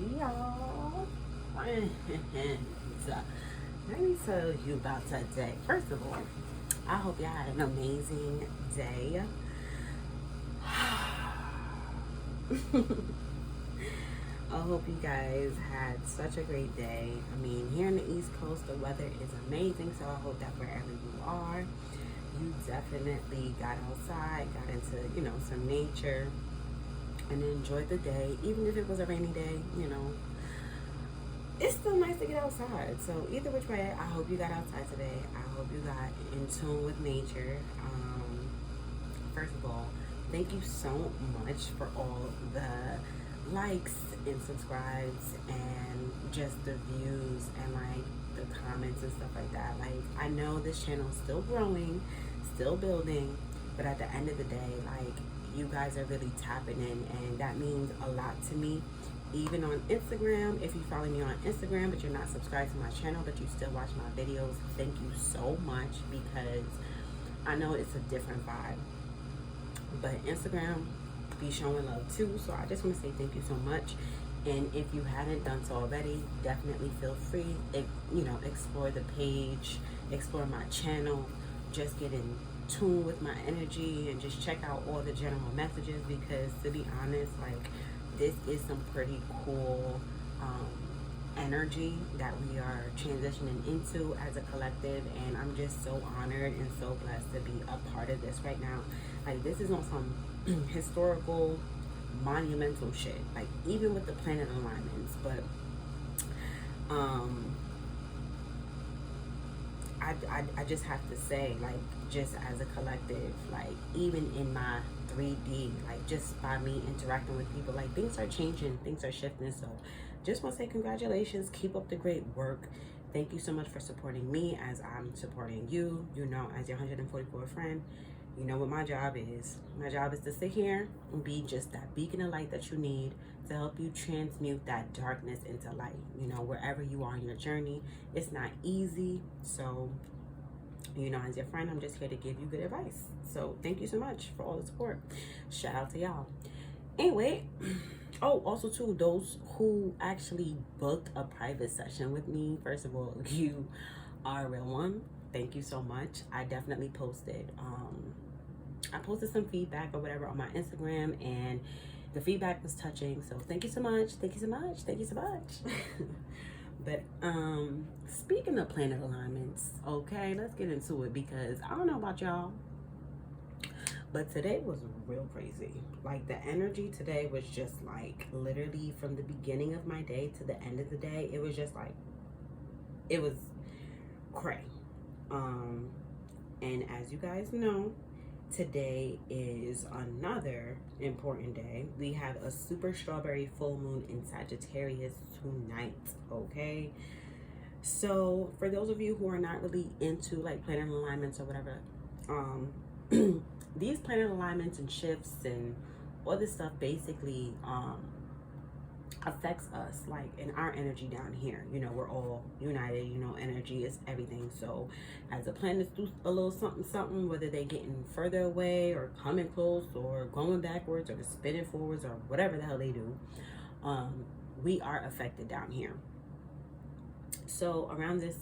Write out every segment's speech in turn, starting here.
Y'all. So, let me tell you about today. First of all, I hope y'all had an amazing day. I hope you guys had such a great day. I mean, here in the East Coast, the weather is amazing, so I hope that wherever you are, you definitely got outside, got into, some nature, and enjoyed the day. Even if it was a rainy day, it's still nice to get outside. So either which way, I hope you got outside today. I hope you got in tune with nature. First of all, thank you so much for all the likes and subscribes and just the views and like the comments and stuff like that. Like, I know this channel is still growing, still building, but at the end of the day, like, you guys are really tapping in, and that means a lot to me. Even on Instagram, if you follow me on Instagram but you're not subscribed to my channel but you still watch my videos, thank you so much, because I know it's a different vibe. But Instagram be showing love too, so I just want to say thank you so much. And if you haven't done so already, definitely feel free, explore the page, explore my channel, just get in tune with my energy and just check out all the general messages, because to be honest, like, this is some pretty cool energy that we are transitioning into as a collective, and I'm just so honored and so blessed to be a part of this right now. Like, this is on some historical, monumental shit, like even with the planet alignments. But I just have to say, like, just as a collective, like, even in my 3D, like, just by me interacting with people, like, things are changing, things are shifting. So just want to say congratulations, keep up the great work. Thank you so much for supporting me as I'm supporting you, as your 144 friend. You know what my job is. My job is to sit here and be just that beacon of light that you need to help you transmute that darkness into light, wherever you are in your journey. It's not easy. So, as your friend, I'm just here to give you good advice. So thank you so much for all the support. Shout out to y'all. Anyway, also too, those who actually booked a private session with me, first of all, you are a real one. Thank you so much. I definitely posted some feedback or whatever on my Instagram, and the feedback was touching. So thank you so much. Thank you so much. Thank you so much. But speaking of planet alignments, okay, let's get into it, because I don't know about y'all, but today was real crazy. Like, the energy today was just like, literally from the beginning of my day to the end of the day, it was just like, it was cray. And as you guys know, today is another important day. We have a super strawberry full moon in Sagittarius tonight, okay? So for those of you who are not really into like planet alignments or whatever, these planet alignments and shifts and all this stuff basically affects us, like, in our energy down here. We're all united, energy is everything. So as the planets do a little something, whether they're getting further away or coming close or going backwards or spinning forwards or whatever the hell they do, we are affected down here. So around this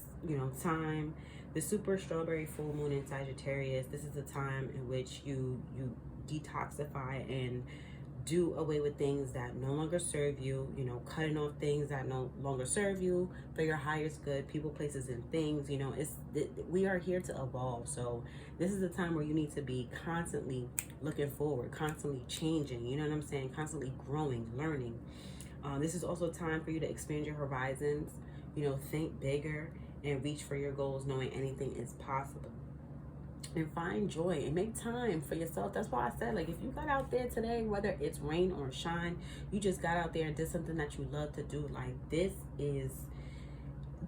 time, the super strawberry full moon in Sagittarius, this is a time in which you detoxify and do away with things that no longer serve you, cutting off things that no longer serve you for your highest good, people, places, and things. We are here to evolve. So this is a time where you need to be constantly looking forward, constantly changing, you know what I'm saying? Constantly growing, learning. This is also a time for you to expand your horizons, think bigger and reach for your goals, knowing anything is possible. And find joy and make time for yourself. That's why I said, like, if you got out there today, whether it's rain or shine, you just got out there and did something that you love to do, like, this is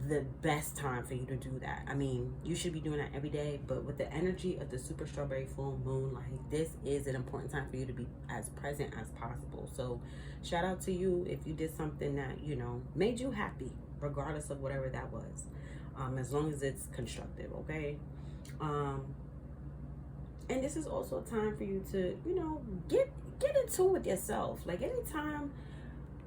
the best time for you to do that. I mean, you should be doing that every day, but with the energy of the super strawberry full moon, like, this is an important time for you to be as present as possible. So shout out to you if you did something that, made you happy, regardless of whatever that was, as long as it's constructive, okay? And this is also a time for you to, get in tune with yourself. Like, anytime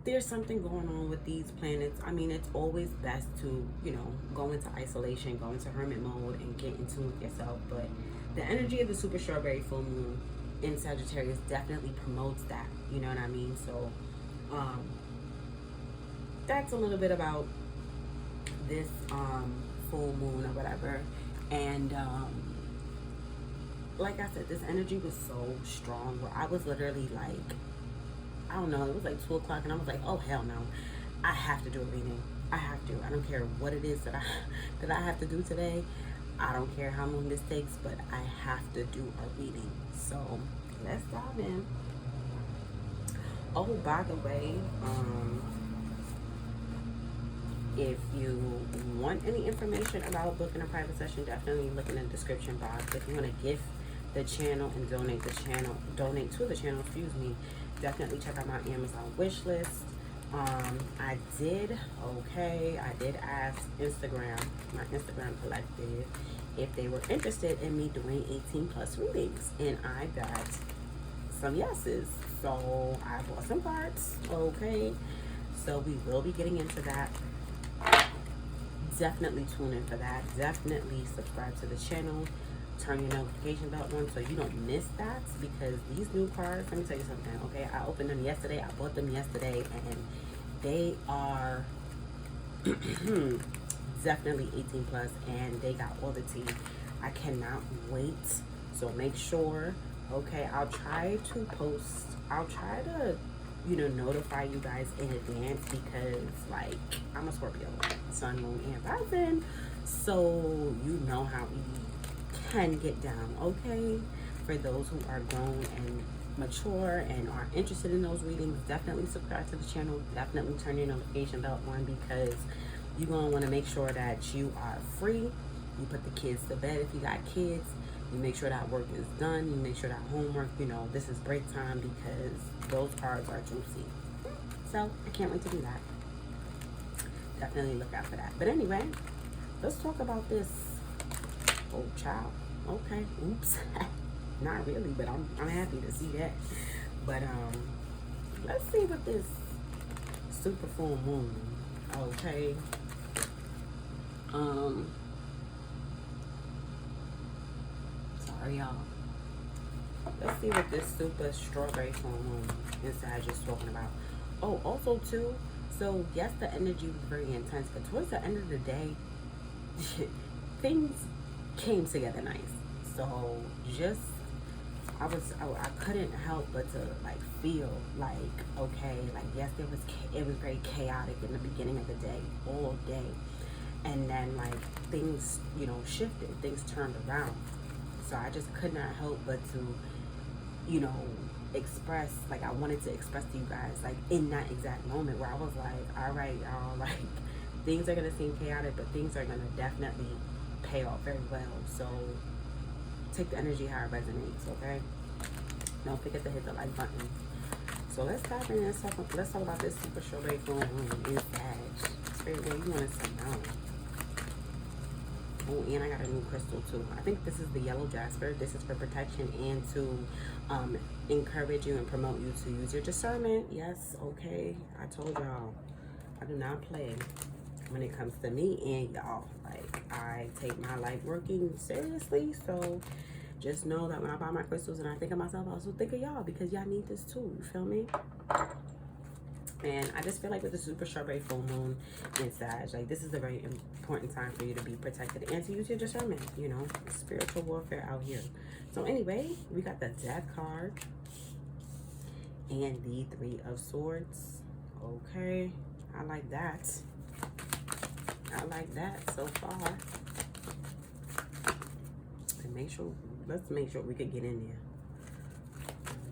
there's something going on with these planets. I mean, it's always best to, you know, go into isolation, go into hermit mode, and get in tune with yourself. But the energy of the super strawberry full moon in Sagittarius definitely promotes that. You know what I mean? So, that's a little bit about this full moon or whatever. And like I said, this energy was so strong where I was literally like, I don't know, it was like 2 o'clock and I was like, oh hell no, I have to do a reading. I have to. I don't care what it is that I have to do today. I don't care how long this takes, but I have to do a reading. So let's dive in. Oh, by the way, if you want any information about booking a private session, definitely look in the description box. If you want to gift the channel and donate to the channel, excuse me, definitely check out my Amazon wish list. I did ask my Instagram collective, if they were interested in me doing 18+ readings, and I got some yeses. So I bought some cards. Okay, so we will be getting into that. Definitely tune in for that. Definitely subscribe to the channel. Turn your notification bell on so you don't miss that, because these new cards, let me tell you something, okay? I opened them yesterday. I bought them yesterday, and they are definitely 18+, and they got all the tea. I cannot wait. So make sure, okay, I'll try to, you know, notify you guys in advance, because like I'm a Scorpio, sun, moon, and rising, so you know how we can get down. Okay, for those who are grown and mature and are interested in those readings, definitely subscribe to the channel. Definitely turn your notification bell on, because you're gonna want to make sure that you are free. You put the kids to bed if you got kids. You make sure that work is done. You make sure that homework, you know, this is break time, because those cards are juicy. So I can't wait to do that. Definitely look out for that. But anyway, let's talk about this. Oh, child. Okay. Oops. Not really, but I'm happy to see that. But let's see what this super full moon. Okay. Sorry, y'all. Let's see what this super strawberry full moon inside just talking about. Oh, also too, so yes, the energy was very intense, but towards the end of the day, things came together nice. So just, I couldn't help but to like feel like, okay, like yes, it was very chaotic in the beginning of the day, all day. And then like things, you know, shifted, things turned around. So I just could not help but to, you know, express, like I wanted to express to you guys, like in that exact moment where I was like, all right, y'all, like things are gonna seem chaotic, but things are gonna definitely pay off very well. So take the energy how it resonates, okay? Don't forget to hit the like button. So let's dive in and let's talk about this super strawberry full moon in Sag. Spirit, what you want us to know? Oh, and I got a new crystal too. I think this is the yellow jasper. This is for protection and to encourage you and promote you to use your discernment. Yes, okay. I told y'all, I do not play when it comes to me and y'all. Like, I take my life working seriously. So just know that when I buy my crystals and I think of myself, I also think of y'all, because y'all need this too. You feel me? And I just feel like with the super strawberry full moon in Sag, like this is a very important time for you to be protected and to use your discernment, you know, spiritual warfare out here. So anyway, we got the Death card and the 3 of Swords. Okay, I like that. I like that so far. And let's make sure we could get in there.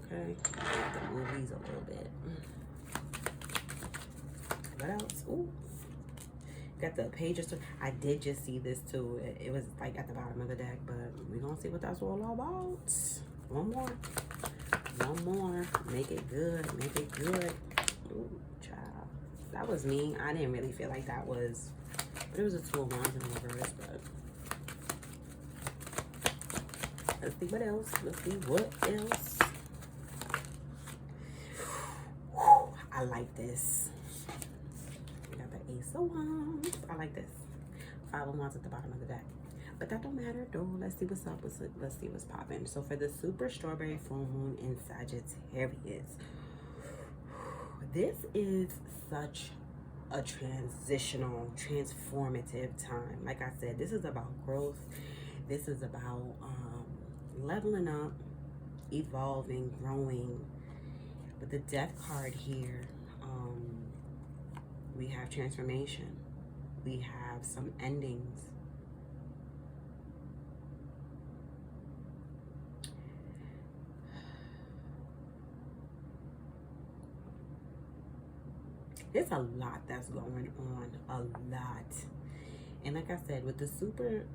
Okay, have to move these a little bit. What else? Ooh, got the Page of Swords. I did just see this too. It was like at the bottom of the deck, but we're gonna see what that's all about. One more. Make it good. Make it good. Ooh, child. That was me. I didn't really feel like that was, but it was a 2 of Wands in reverse. But let's see what else. I I like this. We got the Ace of Wands. I like this. 5 of Wands at the bottom of the deck. But that don't matter though. Let's see what's up. Let's see what's popping. So for the super strawberry full moon in Sagittarius, this is such a transitional, transformative time. Like I said, this is about growth. This is about leveling up, evolving, growing. With the Death card here, we have transformation. We have some endings. There's a lot that's going on, a lot. And like I said, with the super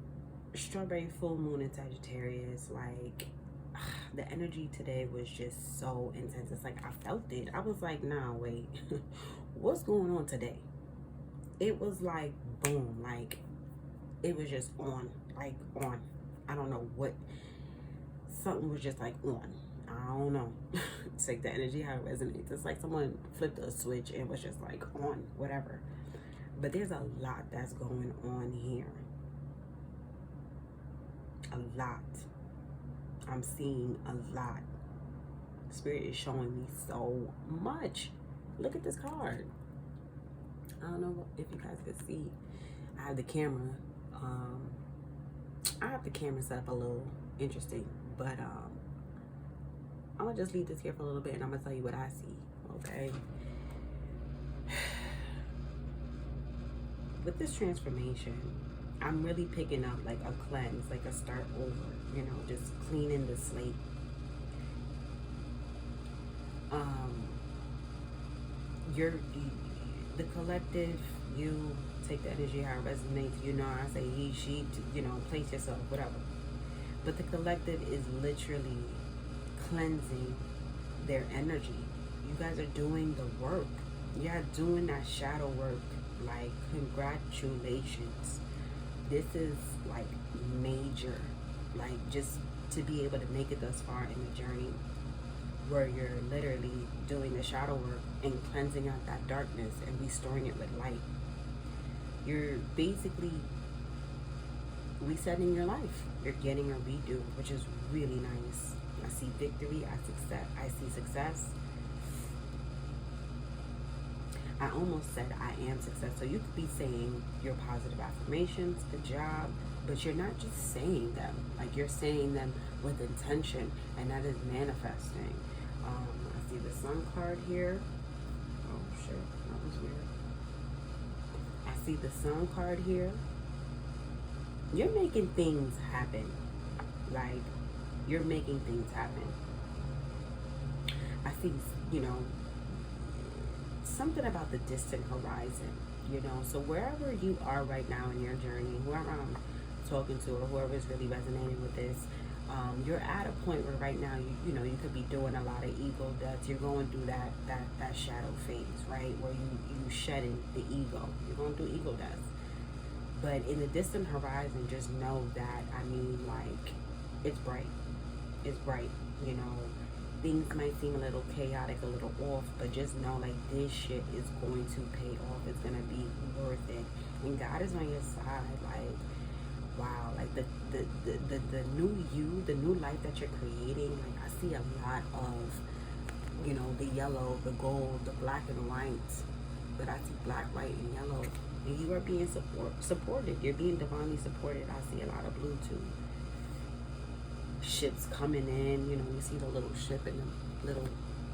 strawberry full moon in Sagittarius, like the energy today was just so intense. It's like I felt it. I was like, nah, wait, what's going on today? It was like boom, like it was just on, like on. I don't know what, something was just like on. I don't know. It's like the energy, how it resonates. It's like someone flipped a switch and was just like on, whatever. But there's a lot that's going on here. A lot. I'm seeing a lot. Spirit is showing me so much. Look at this card. I don't know if you guys can see. I have the camera. I have the camera set up a little interesting, but I'm gonna just leave this here for a little bit and I'm gonna tell you what I see, okay? With this transformation, I'm really picking up like a cleanse, like a start over, you know, just cleaning the slate. The collective, you take the energy how it resonates, you know, I say he, she, you know, place yourself, whatever. But the collective is literally cleansing their energy. You guys are doing the work. You're doing that shadow work. Like, congratulations. This is like major. Like, just to be able to make it thus far in the journey where you're literally doing the shadow work and cleansing out that darkness and restoring it with light. You're basically resetting your life. You're getting a redo, which is really nice. I see victory, I see success. I almost said I am success. So you could be saying your positive affirmations, good job, but you're not just saying them. Like, you're saying them with intention, and that is manifesting. I see the Sun card here. Oh shit, that was weird. I see the Sun card here. You're making things happen. Like, you're making things happen. I see, you know, something about the distant horizon, you know. So wherever you are right now in your journey, whoever I'm talking to or whoever is really resonating with this, you're at a point where right now, you know, you could be doing a lot of ego deaths. You're going through that shadow phase, right? Where you shedding the ego. You're going through ego deaths. But in the distant horizon, just know that, I mean, like, it's bright. It's bright, you know. Things might seem a little chaotic, a little off, but just know, like, this shit is going to pay off. It's going to be worth it. And God is on your side. Like, wow. Like, the new you, the new life that you're creating, like, I see a lot of, you know, the yellow, the gold, the black and white. But I see black, white, and yellow. And you are being supported. You're being divinely supported. I see a lot of blue, too. Ships coming in, you know, you see the little ship and the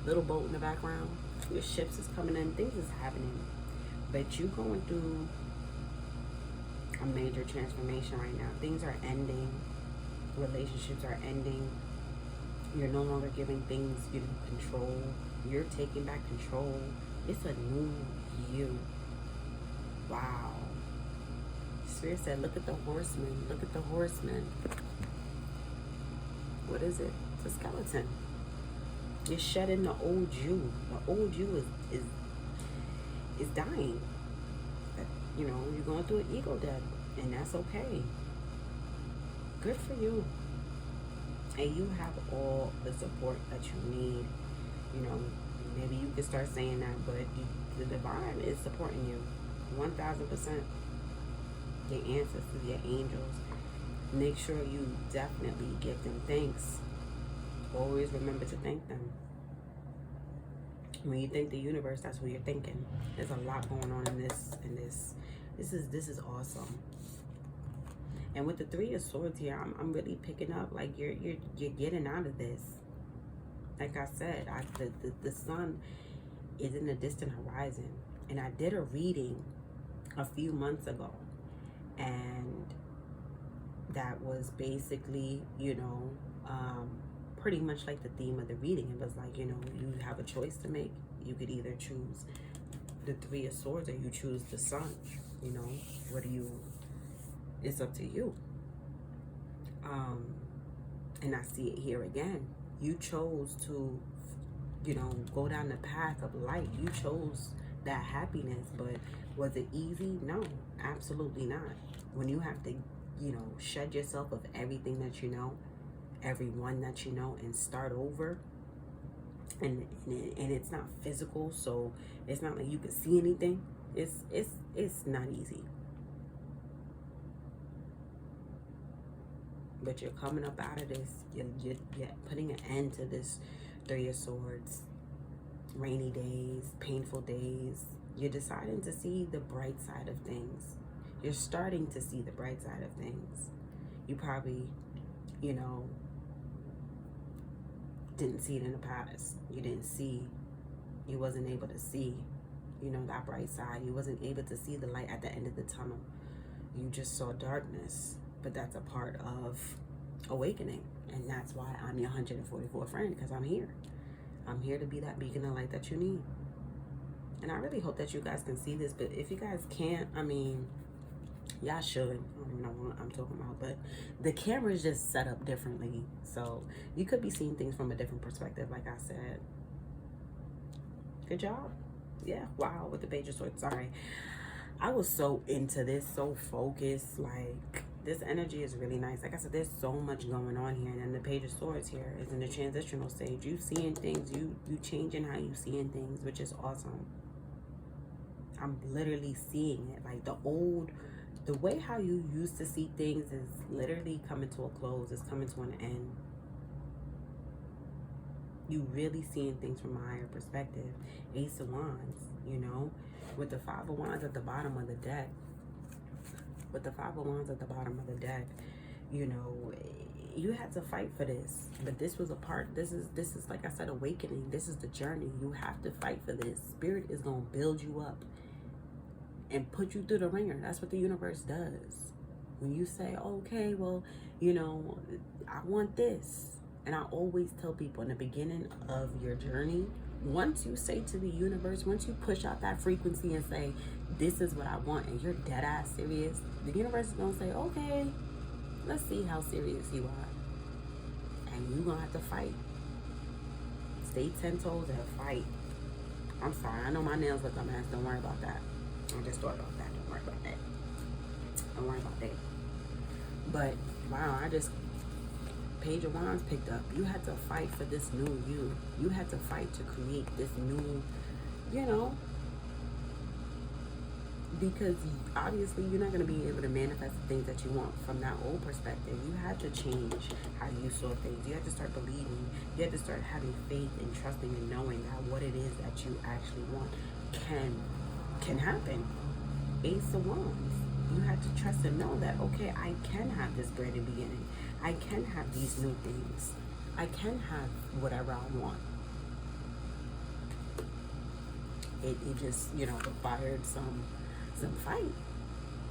little boat in the background. Your ships is coming in, things is happening, but you going through a major transformation right now. Things are ending, relationships are ending. You're no longer giving things, you know, control. You're taking back control. It's a new you. Wow. Spirit said, look at the horseman. Look at the horseman. What is it? It's a skeleton. You're shedding the old you. The old you is dying. You know, you're going through an ego death, and that's okay. Good for you. And you have all the support that you need. You know, Maybe you can start saying that, but the divine is supporting you 1000%. Your ancestors, your angels. Make sure you definitely give them thanks. Always remember to thank them. When you think the universe, that's what you're thinking. There's a lot going on in this. This is awesome. And with the Three of Swords here, I'm really picking up like you're getting out of this. Like I said, the sun is in the distant horizon, and I did a reading a few months ago, and that was basically, you know, pretty much like the theme of the reading. It was like, you know, you have a choice to make. You could either choose the Three of Swords or you choose the sun. You know, what do you? It's up to you. And I see it here again. You chose to, you know, go down the path of light. You chose that happiness, but was it easy? No, absolutely not. When you have to, you know, shed yourself of everything that you know, everyone that you know, and start over, and it's not physical, so it's not like you can see anything. It's not easy. But you're coming up out of this. You're putting an end to this Three of Swords. Rainy days, painful days. You're deciding to see the bright side of things. You're starting to see the bright side of things. You probably, you know, didn't see it in the past. You didn't see. You wasn't able to see, you know, that bright side. You wasn't able to see the light at the end of the tunnel. You just saw darkness. But that's a part of awakening. And that's why I'm your 144 friend, because I'm here. I'm here to be that beacon of light that you need. And I really hope that you guys can see this. But if you guys can't, I mean, y'all should. I don't know what I'm talking about. But the camera is just set up differently. So you could be seeing things from a different perspective, like I said. Good job. Yeah, wow, with the Page of Swords. Sorry. I was so into this, so focused, like... This energy is really nice. Like I said, there's so much going on here. And then the Page of Swords here is in the transitional stage. You seeing things, you changing how you seeing things, which is awesome. I'm literally seeing it. Like the way how you used to see things is literally coming to a close. It's coming to an end. You really seeing things from a higher perspective. Ace of Wands, you know, with the Five of Wands at the bottom of the deck. With the Five of Wands at the bottom of the deck, you know, you had to fight for this. But this was a part, this is like I said, awakening. This is the journey. You have to fight for this. Spirit is going to build you up and put you through the ringer. That's what the universe does. When you say, okay, well, you know, I want this. And I always tell people in the beginning of your journey, once you say to the universe, once you push out that frequency and say, this is what I want, and you're dead ass serious, the universe is gonna say, okay, let's see how serious you are. And you're gonna have to fight. Stay 10 toes and fight. I'm sorry, I know my nails look a mess. Don't worry about that. I just thought about that. Don't worry about that. Don't worry about that. But wow, Page of Wands picked up. You had to fight for this new you. You had to fight to create this new, you know, because obviously you're not going to be able to manifest the things that you want from that old perspective. You had to change how you saw things. You had to start believing. You had to start having faith and trusting and knowing that what it is that you actually want can happen. Ace of Wands. You had to trust and know that, okay, I can have this brand new beginning. I can have these new things. I can have whatever I want. It just, you know, required some fight.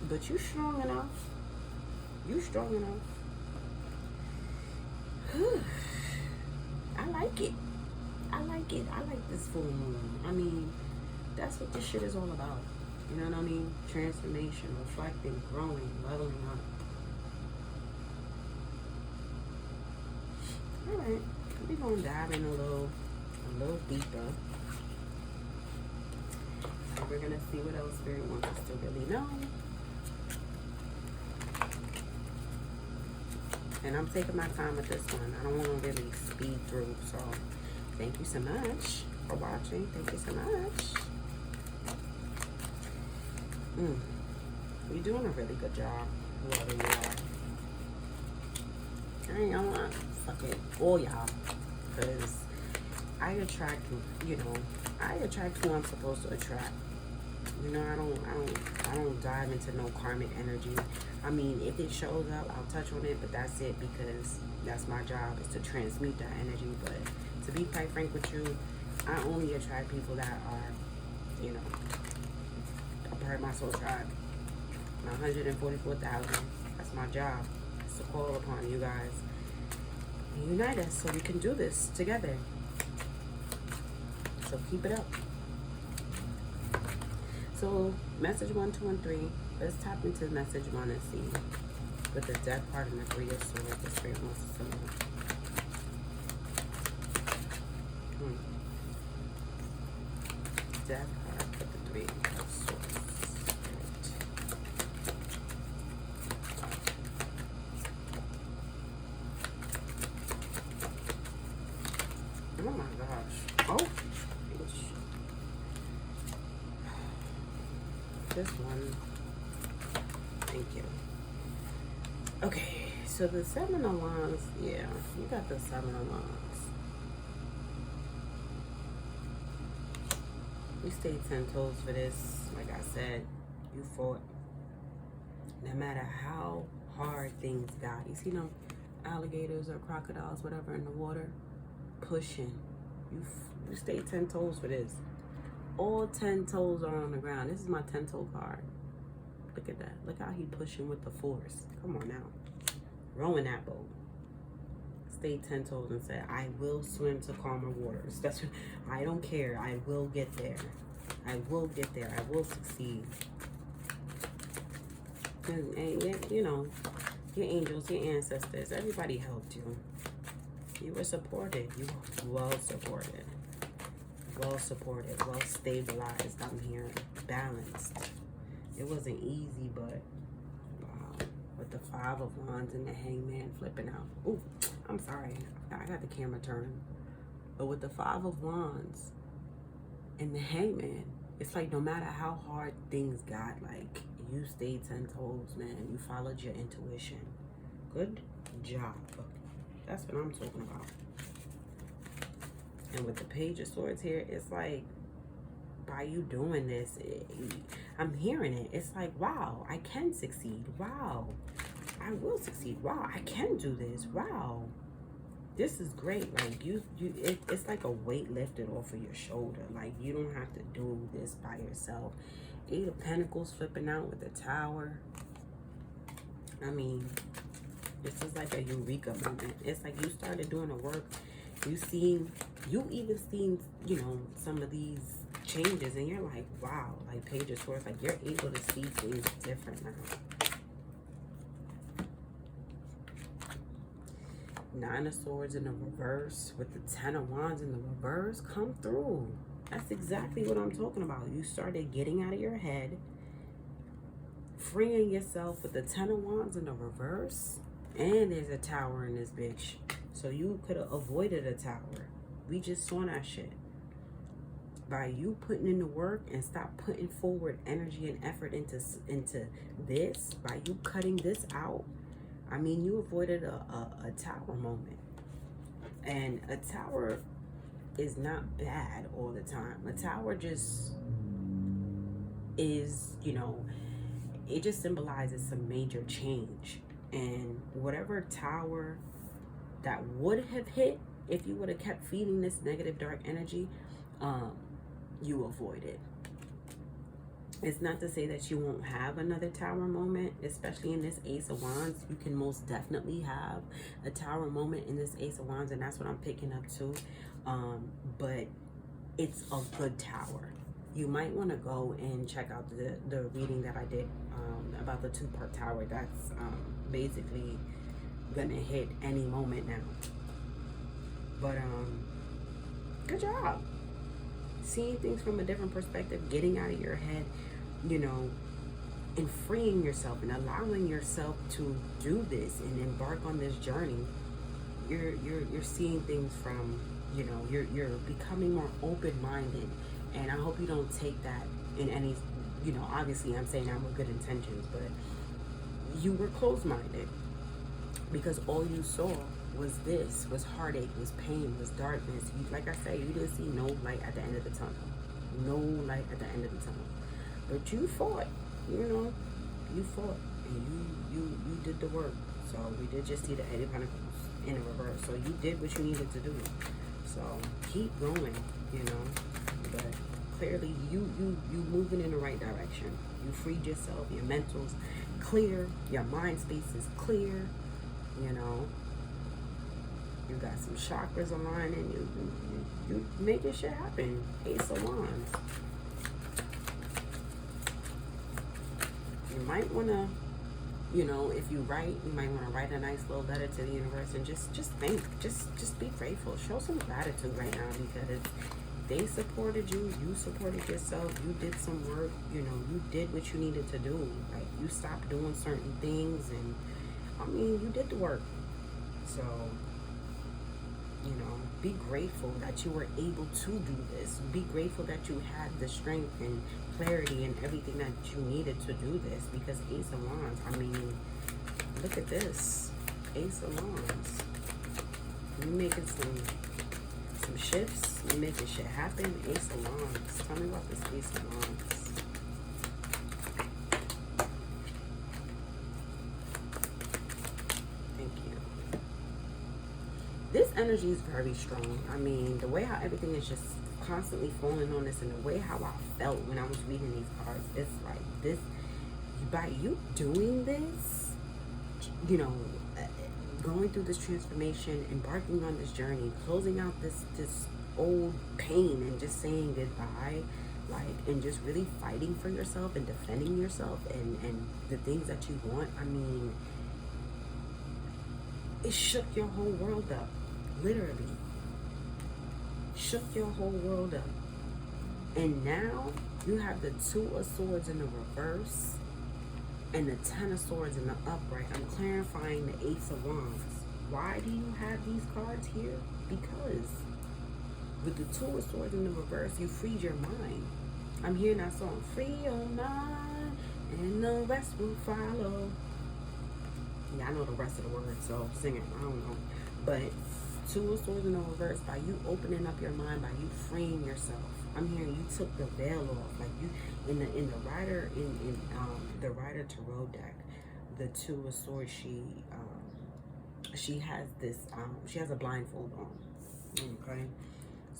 But you strong enough. You strong enough. I like it. I like it. I like this full moon. I mean, that's what this shit is all about. You know what I mean? Transformation, reflecting, growing, leveling up. Alright, we're gonna dive in a little deeper. And we're gonna see what else Spirit wants us to really know. And I'm taking my time with this one. I don't want to really speed through, so thank you so much. for watching. Thank you so much. You're doing a really good job, whoever you are. I ain't gonna fuck it, all y'all, because I attract, I attract who I'm supposed to attract. I don't dive into no karmic energy. I mean, if it shows up, I'll touch on it, but that's it, because that's my job, is to transmute that energy. But to be quite frank with you, I only attract people that are, a part of my soul tribe. 144,000. That's my job. It's to call upon you guys and unite us so we can do this together. So keep it up. So message 1, 2, and 3. Let's tap into message 1 and see with the death card and the 3 of swords. The spirit wants us to know. Death card with the 3 of swords. Oh my gosh. Oh, bitch. This one. Thank you. Okay, so the 7 of Wands, yeah, you got the 7 of Wands. We stayed 10 toes for this. Like I said, you fought. No matter how hard things got. You see them alligators or crocodiles, whatever, in the water? Pushing. You stayed 10 toes for this. All 10 toes are on the ground. This is my 10 toe card. Look at that. Look how he pushing with the force. Come on now. Rowing that boat. Stayed 10 toes and said, I will swim to calmer waters. That's what, I don't care. I will get there. I will get there. I will succeed. And your angels, your ancestors, everybody helped you. You were supported. You were well supported. Well supported. Well stabilized. I'm here. Balanced. It wasn't easy, but wow. With the 5 of Wands and the Hangman flipping out. Ooh, I'm sorry. I got the camera turned. But with the 5 of Wands and the Hangman, it's like no matter how hard things got, like you stayed 10 toes, man. You followed your intuition. Good job. That's what I'm talking about. And with the Page of Swords here, it's like, by you doing this, I'm hearing it. It's like, wow, I can succeed. Wow, I will succeed. Wow, I can do this. Wow, this is great. Like it's like a weight lifted off of your shoulder. Like you don't have to do this by yourself. 8 of Pentacles flipping out with the Tower. I mean, this is like a eureka moment. It's like you started doing the work. You even seen, some of these changes, and you're like, wow, like Page of Swords, like you're able to see things different now. 9 of Swords in the reverse with the 10 of Wands in the reverse. Come through. That's exactly what I'm talking about. You started getting out of your head, freeing yourself with the 10 of Wands in the reverse, and there's a Tower in this bitch. So you could have avoided a Tower. We just saw that shit. By you putting in the work and stop putting forward energy and effort into this, by you cutting this out, I mean, you avoided a Tower moment. And a Tower is not bad all the time. A Tower just is, it just symbolizes some major change. And whatever Tower that would have hit, if you would have kept feeding this negative dark energy, you avoid it. It's not to say that you won't have another Tower moment, especially in this Ace of Wands. You can most definitely have a Tower moment in this Ace of Wands, and that's what I'm picking up too. But it's a good Tower. You might want to go and check out the reading that I did about the 2-part Tower. That's basically gonna hit any moment now. But good job. Seeing things from a different perspective, getting out of your head, and freeing yourself and allowing yourself to do this and embark on this journey. You're seeing things from You know, you're becoming more open-minded, and I hope you don't take that in any, you know, obviously I'm saying that with good intentions, but you were closed-minded because all you saw was heartache, was pain, was darkness. You, like I said, you didn't see no light at the end of the tunnel. No light at the end of the tunnel. But you fought, you know, you fought, and you did the work. So we did just see the 8 of Pentacles in a reverse. So you did what you needed to do. So keep going, you know. But clearly you moving in the right direction. You freed yourself, your mental's clear, your mind space is clear, you know. You got some chakras aligning, you making shit happen. Ace of Wands. You might wanna, you know, if you write, you might want to write a nice little letter to the universe and just think, just be grateful. Show some gratitude right now, because they supported you, you supported yourself, you did some work, you know, you did what you needed to do. Like, you stopped doing certain things, and I mean, you did the work. So, you know, be grateful that you were able to do this. Be grateful that you had the strength and clarity and everything that you needed to do this, because Ace of Wands, I mean, look at this. Ace of Wands. You're making some shifts. You're making shit happen. Ace of Wands. Tell me about this Ace of Wands. Thank you. This energy is very strong. I mean, the way how everything is just constantly falling on this, and the way how I felt when I was reading these cards, it's like this, by you doing this, you know, going through this transformation, embarking on this journey, closing out this old pain, and just saying goodbye, like, and just really fighting for yourself and defending yourself and the things that you want. I mean, it shook your whole world up, literally shook your whole world up. And now you have the 2 of Swords in the reverse and the 10 of Swords in the upright. I'm clarifying the Ace of Wands. Why do you have these cards here? Because with the 2 of Swords in the reverse, you freed your mind. I'm hearing that song, free your mind, and the rest will follow. Yeah, I know the rest of the words, so sing it. I don't know. But 2 of Swords in the reverse, by you opening up your mind, by you freeing yourself. I'm hearing you took the veil off, like you in the Rider the Rider Tarot deck. The 2 of Swords, she has this she has a blindfold on. Okay,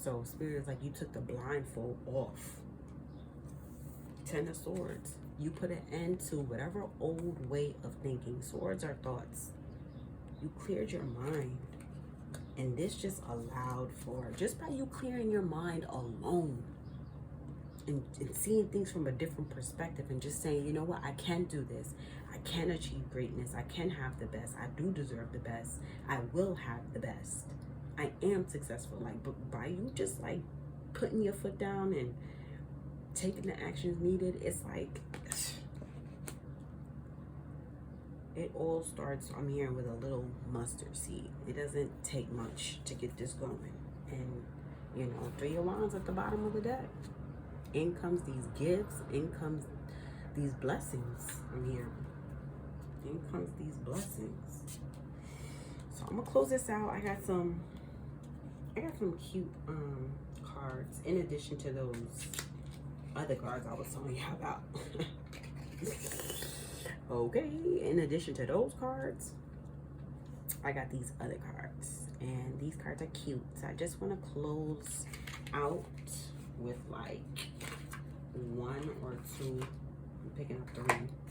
so Spirit is like, you took the blindfold off. 10 of Swords, you put an end to whatever old way of thinking. Swords are thoughts. You cleared your mind. And this just allowed for, just by you clearing your mind alone and seeing things from a different perspective, and just saying, you know what, I can do this. I can achieve greatness. I can have the best. I do deserve the best. I will have the best. I am successful. Like, but by you just like putting your foot down and taking the actions needed, it's like, it all starts, I'm hearing, with a little mustard seed. It doesn't take much to get this going. And, you know, 3 of Wands at the bottom of the deck. In comes these gifts. In comes these blessings. I'm hearing. In comes these blessings. So I'm going to close this out. I got some cute cards in addition to those other cards I was telling you about. Okay, in addition to those cards, I got these other cards, and these cards are cute. So I just want to close out with like 1 or 2. I'm picking up 3,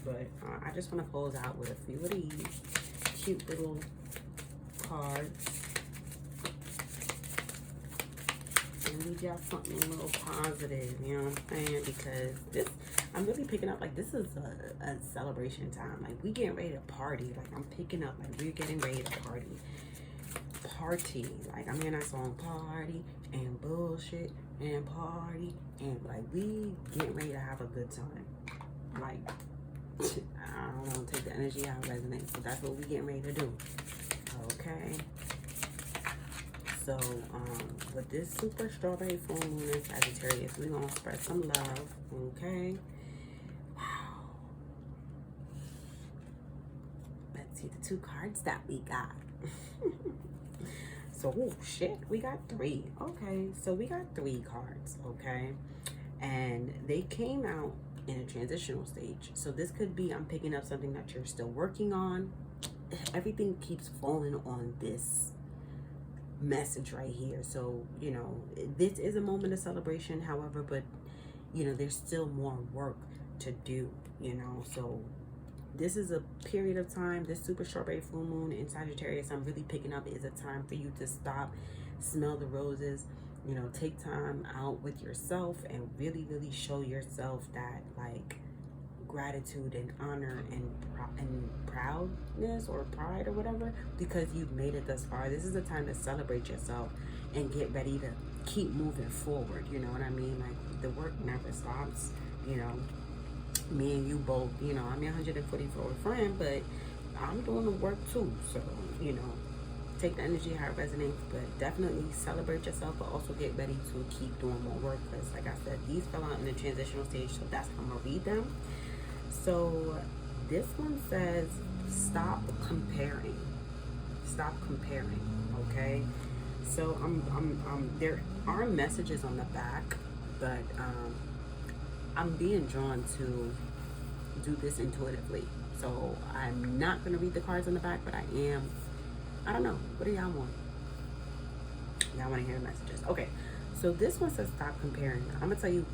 but I just want to close out with a few of these cute little cards. And leave y'all something a little positive, you know what I'm saying? Because this, I'm really picking up, like, this is a celebration time. Like, we getting ready to party. Like, I'm picking up, like, we're getting ready to party. Like, I'm hearing that song, party and bullshit and party. And, like, we getting ready to have a good time. Like, I don't know, take the energy out, resonate. So that's what we getting ready to do. Okay. So, with this super strawberry full moon in Sagittarius, we're going to spread some love, okay? Wow. Let's see the 2 cards that we got. So, oh, shit, we got 3. Okay, so we got 3 cards, okay? And they came out in a transitional stage. So this could be, I'm picking up something that you're still working on. Everything keeps falling on this message right here. So, you know, this is a moment of celebration, however, but, you know, there's still more work to do, you know. So this is a period of time, this super strawberry full moon in Sagittarius, I'm really picking up, is a time for you to stop, smell the roses, you know, take time out with yourself and really, really show yourself that, like, gratitude and honor and proudness or pride or whatever, because you've made it thus far. This is a time to celebrate yourself and get ready to keep moving forward, you know what I mean? Like, the work never stops, you know. Me and you both, you know, I'm your 144 friend, but I'm doing the work too. So, you know, take the energy how it resonates, but definitely celebrate yourself, but also get ready to keep doing more work, because like I said, these fell out in the transitional stage, so that's how I'm gonna read them. So this one says, stop comparing. Stop comparing, okay? So there are messages on the back, but I'm being drawn to do this intuitively. So I'm not going to read the cards on the back, but I don't know. What do y'all want? Y'all want to hear the messages? Okay. So this one says, stop comparing. I'm going to tell you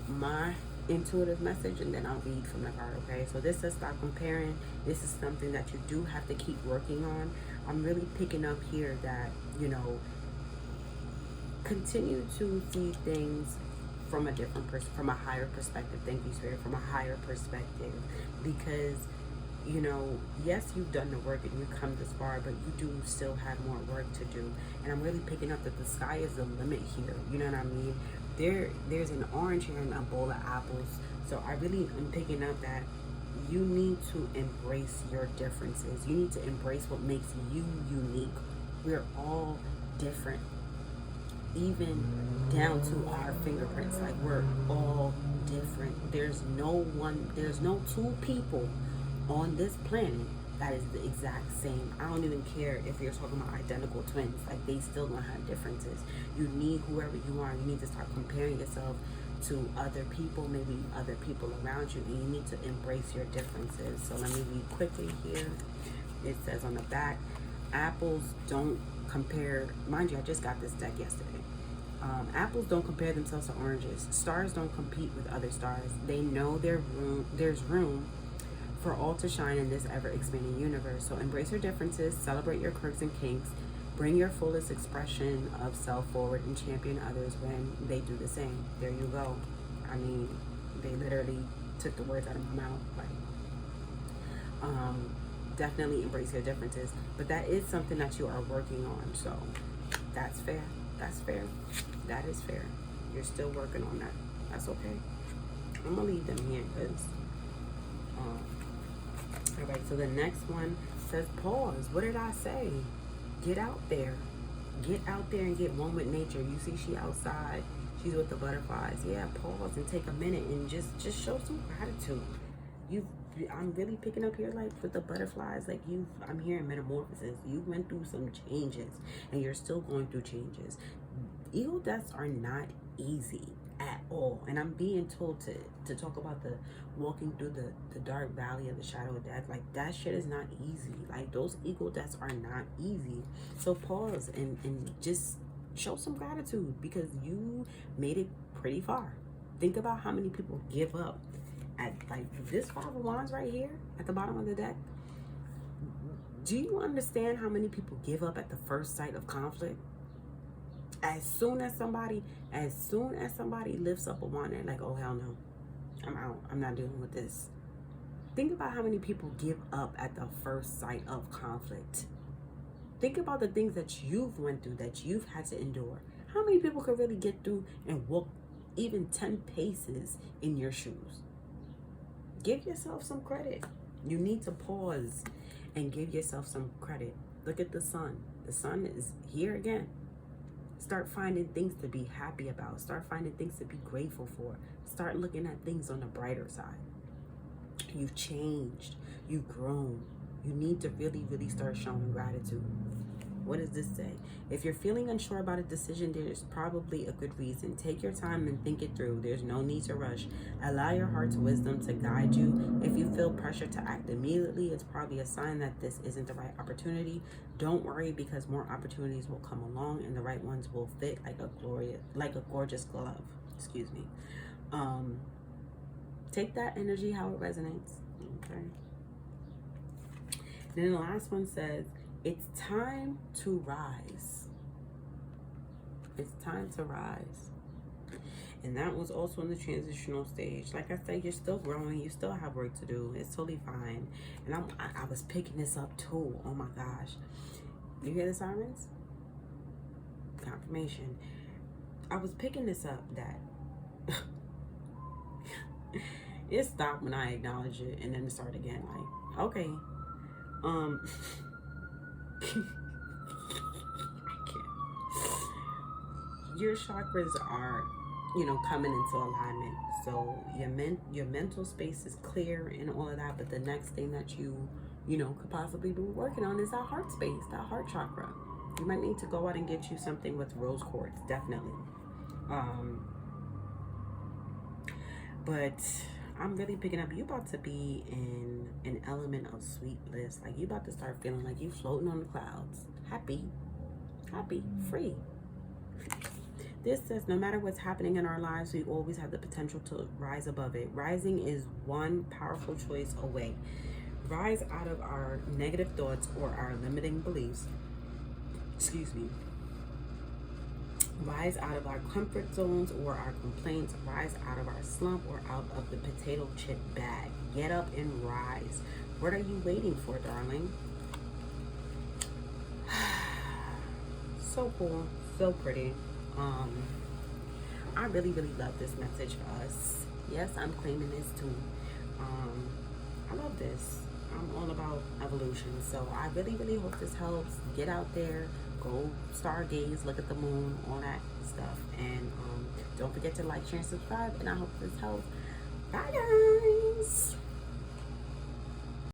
my intuitive message, and then I'll read from the card, okay? So this says, stop comparing. This is something that you do have to keep working on. I'm really picking up here that, you know, continue to see things from a different from a higher perspective. Thank you, Spirit. From a higher perspective, because, you know, yes, you've done the work and you've come this far, but you do still have more work to do. And I'm really picking up that the sky is the limit here. You know what I mean? There's an orange here and a bowl of apples. So I really am picking up that you need to embrace your differences. You need to embrace what makes you unique. We're all different, even down to our fingerprints. Like, we're all different. There's no 2 people on this planet that is the exact same. I don't even care if you're talking about identical twins. Like, they still gonna have differences. You need whoever you are. You need to start comparing yourself to other people, maybe other people around you, and you need to embrace your differences. So let me read quickly here. It says on the back, apples don't compare. Mind you, I just got this deck yesterday. Apples don't compare themselves to oranges. Stars don't compete with other stars. They know there's room for all to shine in this ever-expanding universe. So embrace your differences, celebrate your quirks and kinks, bring your fullest expression of self forward, and champion others when they do the same. There you go. I mean, they literally took the words out of my mouth. Like, definitely embrace your differences, but that is something that you are working on. So that's fair. That's fair. That is fair. You're still working on that. That's okay. I'm gonna leave them here because all right, so the next one says pause. What did I say? Get out there. Get out there and get one with nature. You see she outside. She's with the butterflies. Yeah, pause and take a minute and just show some gratitude. I'm really picking up here, like, with the butterflies, like, I'm hearing metamorphosis. You went through some changes and you're still going through changes. Ego deaths are not easy at all. And I'm being told to talk about the walking through the dark valley of the shadow of death. Like, that shit is not easy. Like, those ego deaths are not easy. So pause and just show some gratitude, because you made it pretty far. Think about how many people give up at, like, this 5 of Wands right here at the bottom of the deck. Do you understand how many people give up at the first sight of conflict? As soon as somebody lifts up a wand, they're like, oh, hell no, I'm out. I'm not dealing with this. Think about how many people give up at the first sight of conflict. Think about the things that you've went through, that you've had to endure. How many people could really get through and walk even 10 paces in your shoes? Give yourself some credit. You need to pause and give yourself some credit. Look at the sun. The sun is here again. Start finding things to be happy about. Start finding things to be grateful for. Start looking at things on the brighter side. You've changed. You've grown. You need to really, really start showing gratitude. What does this say? If you're feeling unsure about a decision, there's probably a good reason. Take your time and think it through. There's no need to rush. Allow your heart's wisdom to guide you. If you feel pressure to act immediately, it's probably a sign that this isn't the right opportunity. Don't worry, because more opportunities will come along and the right ones will fit like a gorgeous glove. Excuse me. Take that energy how it resonates. Okay. Then the last one says, it's time to rise. It's time to rise. And that was also in the transitional stage. Like I said, you're still growing. You still have work to do. It's totally fine. And I was picking this up too. Oh my gosh. You hear the sirens? Confirmation. I was picking this up that it stopped when I acknowledged it, and then it started again. Like, okay. I can't. Your chakras are, coming into alignment. So your mental space is clear and all of that. But the next thing that you could possibly be working on is that heart space, that heart chakra. You might need to go out and get you something with rose quartz, definitely. But I'm really picking up, you about to be in an element of sweet bliss. Like, you about to start feeling like you floating on the clouds. Happy, free. This says, no matter what's happening in our lives, we always have the potential to rise above it. Rising is one powerful choice away. Rise out of our negative thoughts or our limiting beliefs. Excuse me. Rise out of our comfort zones or our complaints. Rise out of our slump or out of the potato chip bag. Get up and rise. What are you waiting for, darling? So cool. So pretty. I really, really love this message for us. Yes, I'm claiming this too. I love this. I'm all about evolution. So I really, really hope this helps. Get out there. Go stargaze, look at the moon, all that stuff. And don't forget to like, share, and subscribe. And I hope this helps. Bye, guys.